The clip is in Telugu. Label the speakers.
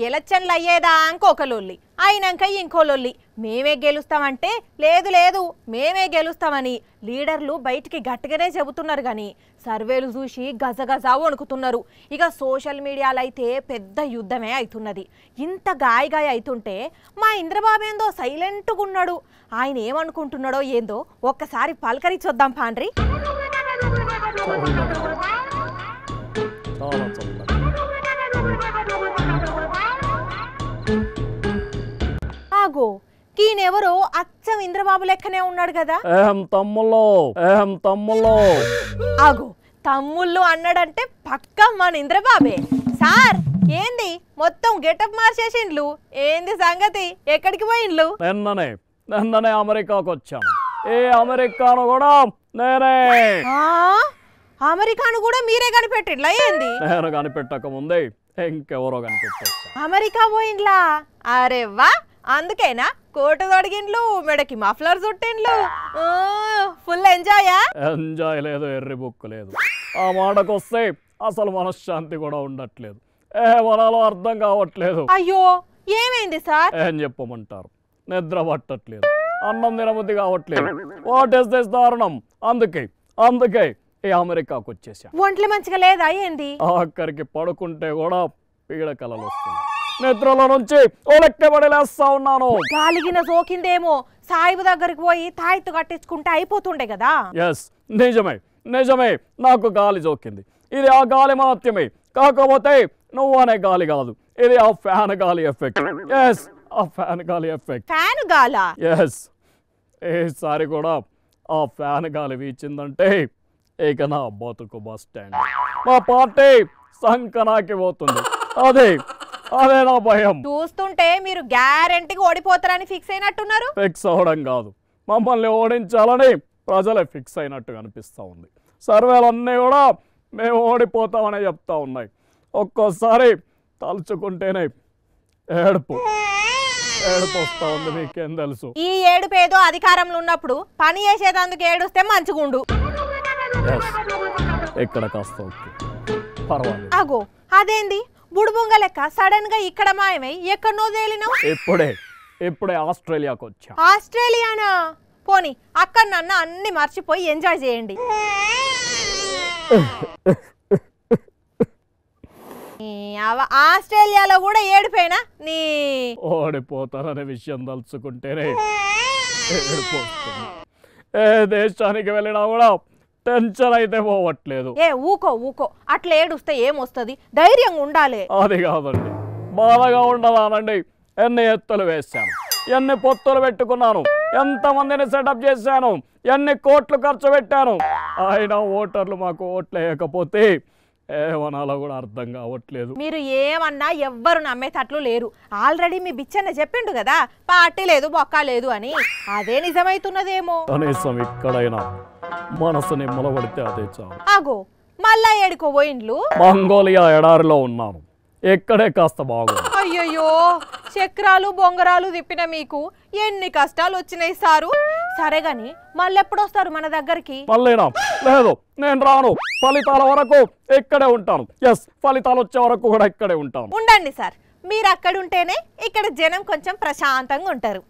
Speaker 1: ఎలక్షన్లు అయ్యేదాకా ఒక లొల్లి అయినాక ఇంకో లొల్లి మేమే గెలుస్తామంటే లేదు లేదు మేమే గెలుస్తామని లీడర్లు బయటికి గట్టిగానే చెబుతున్నారు కానీ సర్వేలు చూసి గజగజా వణుకుతున్నారు. ఇక సోషల్ మీడియాలో అయితే పెద్ద యుద్ధమే అవుతున్నది. ఇంత గాయగాయ అవుతుంటే మా ఇంద్రబాబు ఏందో సైలెంట్గా ఉన్నాడు. ఆయన ఏమనుకుంటున్నాడో ఏందో ఒక్కసారి పలకరించొద్దాం పాండ్రి. ఆగో ఈయనెవరో అచ్చం ఇంద్రబాబు లెక్కనే ఉన్నాడు కదా. ఆగో తమ్ముళ్ళు అన్నాడంటే పక్కా మన ఇంద్రబాబే. సార్ ఏంది మొత్తం గెటప్ మార్చేసిండ్లు, ఏంది సంగతి, ఎక్కడికి పోయిండ్లు?
Speaker 2: నిన్ననే అమెరికాకు వచ్చాను. ఏ అమెరికాను కూడా నేనే.
Speaker 1: అమెరికాను కూడా మీరే కనిపెట్టిండ్లా ఏంది?
Speaker 2: నేను కనిపెట్టక ముందే ఇంకెవరో కనిపెట్టేస్తా.
Speaker 1: అమెరికా పోయిండ్లా? అరే వా, అందుకేనా కోటు తొడిగిండ్లు, మెడకి మఫ్లర్ చుట్టిండ్లు, ఫుల్ ఎంజాయా?
Speaker 2: ఎంజాయ్ లేదు, ఎర్రి బుక్కు లేదు. ఆ మాటకు వస్తే అసలు మనశ్శాంతి కూడా ఉండట్లేదు. ఏమనాలో అర్థం కావట్లేదు.
Speaker 1: అయ్యో ఏమైంది సార్?
Speaker 2: ఏం చెప్పమంటారు, నిద్ర పట్టట్లేదు, అన్నం తినబుద్ధి కావట్లేదు. వాట్ ఇస్ దిస్ దారుణం? అందుకే ఈ అమెరికాకు వచ్చేసా.
Speaker 1: ఒంట్లో మంచిగా లేదా ఏంది?
Speaker 2: ఆఖరికి పడుకుంటే కూడా పీడ కలలు వస్తుంది. నిద్రలో నుంచి ఓలెక్కబడి లేస్తా ఉన్నాను.
Speaker 1: గాలిగిన సోకిందేమో, సాయిబు దగ్గరికి పోయి తాయిత్తు కట్టించుకుంటే అయిపోతుండే కదా.
Speaker 2: ఎస్, నిజమే నాకు గాలి జోకింది. ఇది ఆ గాలి మహత్యమే. కాకపోతే నువ్వు అనే గాలి కాదు, ఇది ఆ ఫ్యాన్ గాలి ఎఫెక్ట్. ఎస్, ఆ ఫ్యాన్ గాలి ఎఫెక్ట్.
Speaker 1: ఫ్యాన్ గాలా?
Speaker 2: ఎస్, ఈసారి కూడా ఆ ఫ్యాన్ గాలి వీచిందంటే ఇక నా బతుకు బస్ స్టాండ్. మా పార్టీ సంకనాకి పోతుంది. అదే నా భయం.
Speaker 1: చూస్తుంటే మీరు గ్యారెంటీగా ఓడిపోతారని ఫిక్స్ అయినట్టున్నారు.
Speaker 2: ఫిక్స్ అవడం కాదు, మమ్మల్ని ఓడించాలని ప్రజలే ఫిక్స్ అయినట్టు కనిపిస్తూ ఉంది. సర్వేలన్నీ కూడా మేము ఓడిపోతామని చెప్తా ఉన్నాయి. ఒక్కోసారి తలుచుకుంటేనే ఏడుపు వస్తా ఉంది. మీకేం తెలుసు?
Speaker 1: ఈ ఏడుపు ఏదో అధికారంలో ఉన్నప్పుడు పని చేసేదందుకు ఏడుస్తే మంచిగుండు.
Speaker 2: ఇక్కడ కాస్త పర్వాలేదు.
Speaker 1: అగో అదేంది బుడుబుంగ లెక్క సడన్ గా ఇక్కడ మాయమై ఎక్కడనో తేలినావు?
Speaker 2: ఇప్పుడే ఆస్ట్రేలియాకు వచ్చా.
Speaker 1: ఆస్ట్రేలియానా? పోనీ అక్కడ నన్ను అన్ని మర్చిపోయి ఎంజాయ్ చేయండి. ఆస్ట్రేలియాలో కూడా ఏడిపోయినా నీ
Speaker 2: ఓడిపోతారనే విషయం తలుచుకుంటేనే ఏడిపోతుంది. ఏ దేశానికి వెళ్ళినా కూడా టెన్షన్ అయితే పోవట్లేదు.
Speaker 1: ఊకో అట్లా ఏడుస్తే ఏమొస్తుంది? ధైర్యంగా ఉండాలి.
Speaker 2: అది కాదండి, బాధగా ఉండదానండి. ఎన్ని ఎత్తులు వేశాను, ఎన్ని పొత్తులు పెట్టుకున్నాను, ఎంతమందిని సెటప్ చేశాను, ఎన్ని కోట్లు ఖర్చు పెట్టాను. అయినా ఓటర్లు మాకు ఓట్లు వేయకపోతే ఏమనాలో కూడా అర్థం కావట్లేదు.
Speaker 1: మీరు ఏమన్నా ఎవ్వరు నమ్మేటట్లు లేరు. ఆల్రెడీ మీ బిచ్చన్న చెప్పిండు కదా, పార్టీ లేదు బొక్క లేదు అని. అదే నిజమైతున్నదేమో.
Speaker 2: కనీసం ఇక్కడైనా మనసు నిమ్మలబడితే అదే చాలు.
Speaker 1: ఆగో మళ్ళా ఏడుకో పోయిండ్లు?
Speaker 2: మంగోలియా ఎడారిలో ఉన్నాను. ఎక్కడే కాస్త బాగుంది.
Speaker 1: అయ్యయ్యో, చక్రాలు బొంగరాలు తిప్పిన మీకు ఎన్ని కష్టాలు వచ్చినాయి సారు. సరే గాని మళ్ళెప్పుడు వస్తారు మన దగ్గరికి?
Speaker 2: మళ్ళీనా? లేదు, నేను రాను. ఫలితాల వరకు ఇక్కడే ఉంటాను. ఎస్, ఫలితాలు వచ్చే వరకు కూడా ఇక్కడే ఉంటాను.
Speaker 1: ఉండండి సార్, మీరు అక్కడ ఉంటేనే ఇక్కడ జనం కొంచెం ప్రశాంతంగా ఉంటారు.